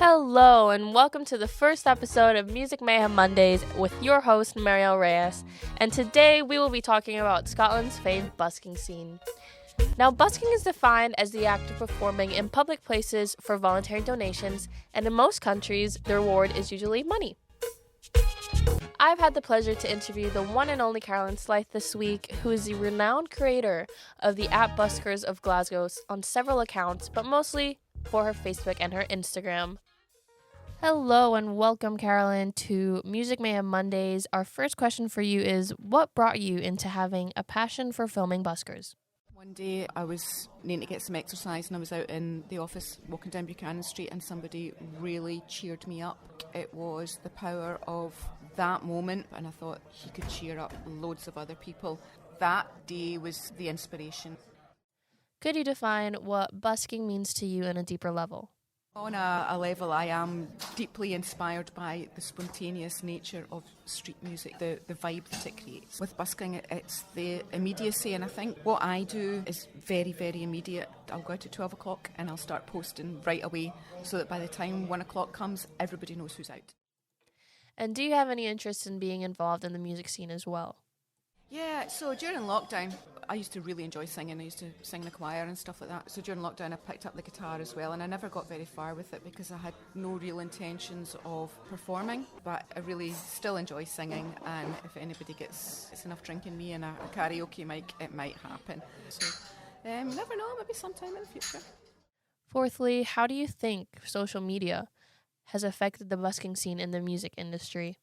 Hello, and welcome to the first episode of Music Mayhem Mondays with your host, Marielle Reyes. And today we will be talking about Scotland's famed busking scene. Now, busking is defined as the act of performing in public places for voluntary donations, and in most countries, the reward is usually money. I've had the pleasure to interview the one and only Carolyn Slythe this week, who is the renowned creator of the @Buskers of Glasgow on several accounts, but mostly for her Facebook and her Instagram. Hello and welcome, Carolyn, to Music Mayhem Mondays. Our first question for you is, what brought you into having a passion for filming buskers? One day I was needing to get some exercise and I was out in the office walking down Buchanan Street and somebody really cheered me up. It was the power of that moment and I thought he could cheer up loads of other people. That day was the inspiration. Could you define what busking means to you on a deeper level? On a level, I am deeply inspired by the spontaneous nature of street music, the vibe that it creates. With busking, it's the immediacy, and I think what I do is very, very immediate. I'll go out at 12 o'clock and I'll start posting right away so that by the time 1 o'clock comes, everybody knows who's out. And do you have any interest in being involved in the music scene as well? Yeah, so during lockdown, I used to really enjoy singing. I used to sing in the choir and stuff like that. So during lockdown, I picked up the guitar as well, and I never got very far with it because I had no real intentions of performing. But I really still enjoy singing, and if anybody gets enough drink in me and a karaoke mic, it might happen. So never know, maybe sometime in the future. Fourthly, how do you think social media has affected the busking scene in the music industry?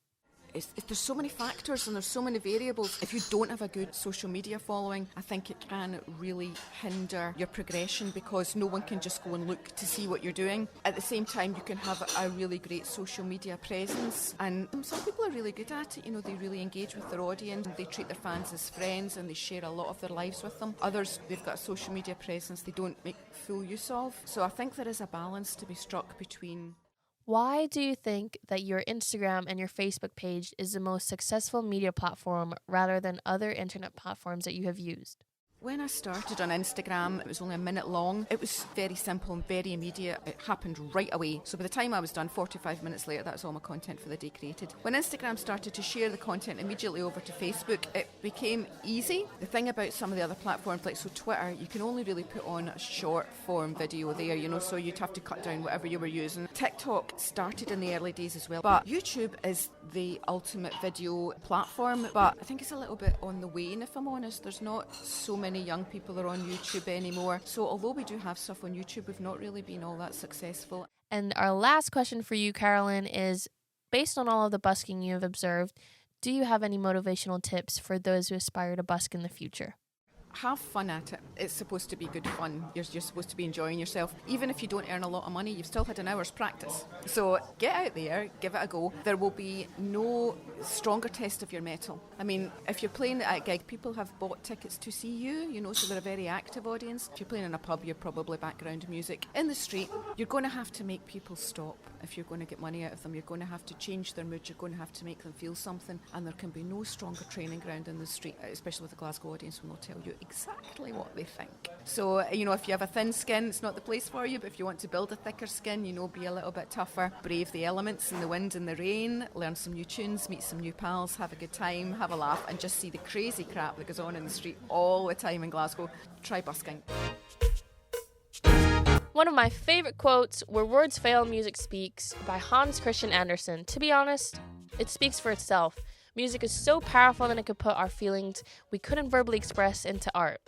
There's so many factors and there's so many variables. If you don't have a good social media following, I think it can really hinder your progression because no one can just go and look to see what you're doing. At the same time, you can have a really great social media presence, and some people are really good at it. You know, they really engage with their audience, they treat their fans as friends and they share a lot of their lives with them. Others, they've got a social media presence they don't make full use of. So I think there is a balance to be struck between. Why do you think that your Instagram and your Facebook page is the most successful media platform rather than other internet platforms that you have used? When I started on Instagram, it was only a minute long. It was very simple and very immediate. It happened right away. So by the time I was done, 45 minutes later, that's all my content for the day created. When Instagram started to share the content immediately over to Facebook, it became easy. The thing about some of the other platforms, like so Twitter, you can only really put on a short form video there, so you'd have to cut down whatever you were using. TikTok started in the early days as well. But YouTube is the ultimate video platform, but I think it's a little bit on the wane, if I'm honest. There's not so many young people are on YouTube anymore. So although we do have stuff on YouTube, we've not really been all that successful. And our last question for you, Carolyn, is based on all of the busking you have observed, do you have any motivational tips for those who aspire to busk in the future? Have fun at it. It's supposed to be good fun. You're supposed to be enjoying yourself. Even if you don't earn a lot of money, you've still had an hour's practice. So get out there, give it a go. There will be no stronger test of your mettle. I mean, if you're playing at a gig, people have bought tickets to see you, so they're a very active audience. If you're playing in a pub, you're probably background music. In the street, you're going to have to make people stop. If you're going to get money out of them, you're going to have to change their mood, you're going to have to make them feel something, and there can be no stronger training ground in the street, especially with the Glasgow audience, when they'll tell you exactly what they think. So, if you have a thin skin, it's not the place for you, but if you want to build a thicker skin, be a little bit tougher, brave the elements and the wind and the rain, learn some new tunes, meet some new pals, have a good time, have a laugh, and just see the crazy crap that goes on in the street all the time in Glasgow. Try busking. One of my favorite quotes, "Where words fail, music speaks," by Hans Christian Andersen. To be honest, it speaks for itself. Music is so powerful that it could put our feelings we couldn't verbally express into art.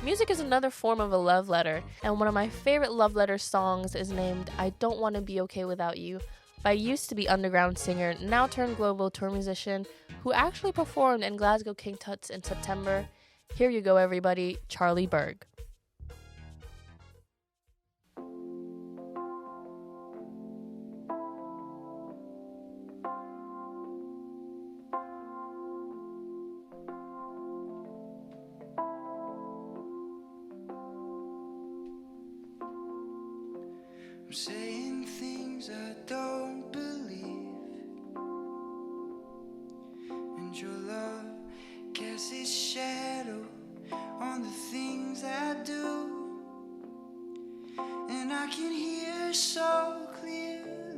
Music is another form of a love letter, and one of my favorite love letter songs is named "I Don't Want to Be Okay Without You" by used to be underground singer, now turned global tour musician, who actually performed in Glasgow King Tut's in September. Here you go, everybody, Charlie Berg. I'm saying things I don't believe, and your love casts its shadow on the things I do, and I can hear so clear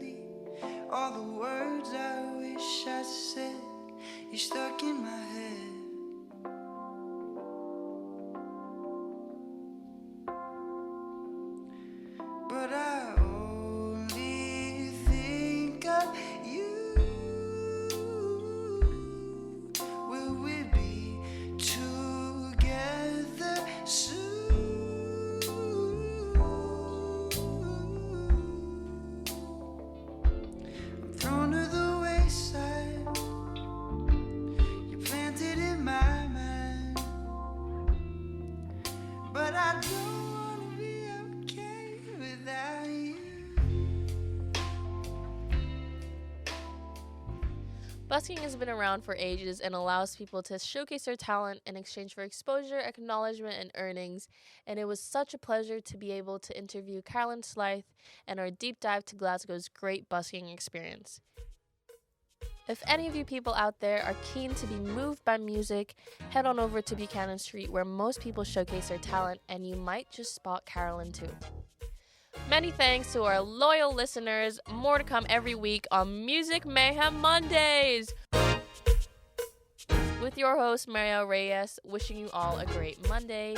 All the words I wish I said, you're stuck in my head. But I only think of you. Will we be together soon? I'm thrown to the wayside. You're planted in my mind. But I don't wanna be okay without you. Busking has been around for ages and allows people to showcase their talent in exchange for exposure, acknowledgement, and earnings. And it was such a pleasure to be able to interview Carolyn Slythe and our deep dive to Glasgow's great busking experience. If any of you people out there are keen to be moved by music, head on over to Buchanan Street where most people showcase their talent, and you might just spot Carolyn too. Many thanks to our loyal listeners. More to come every week on Music Mayhem Mondays. With your host, Marielle Reyes, wishing you all a great Monday.